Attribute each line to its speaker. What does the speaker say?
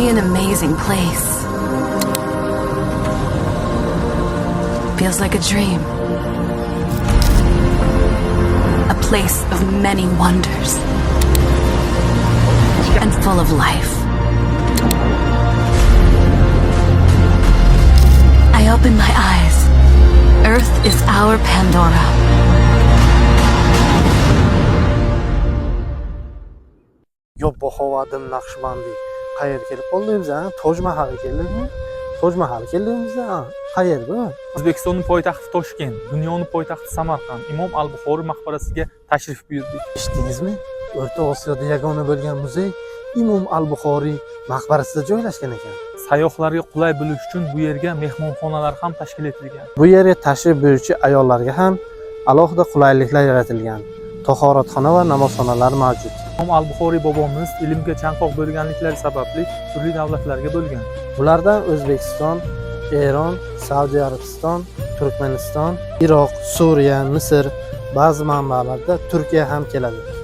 Speaker 1: be an amazing place. Feels like a dream. A place of many wonders. And full of life. I open my eyes. Earth is our Pandora.
Speaker 2: Yoppohovadim Naqshbandi. Qayerga kelib qoldingiz, ha? Toj Mahalga keldingizmi? Toj Mahal keldingiz, ha? Qayerga?
Speaker 3: O'zbekistonning poytaxti Toshkent, dunyoning poytaxti Samarqand, Imom al-Buxoriy maqbarasiga tashrif buyurdik.
Speaker 2: Eshitdingizmi? O'rta Osiyoda yagona bo'lgan muzey Imom al-Buxoriy maqbarasida joylashgan ekan.
Speaker 3: Sayyohlarga qulay bo'lish uchun bu yerga mehmonxonalar ham tashkil etilgan.
Speaker 2: Bu yerga tashrif buyuruvchi ayollarga ham alohida qulayliklar yaratilgan. Tahoratxona va namozxonalar mavjud.
Speaker 3: Imom al-Buxoriy bobomiz ilmga chanqoq bo'lganliklari sababli turli davlatlarga bo'lgan.
Speaker 2: Bulardan O'zbekiston, Eron, Saudiya Arabiston, Turkmaniston, Iroq, Suriya, Misr, ba'zi manbalarda Turkiya ham keladi.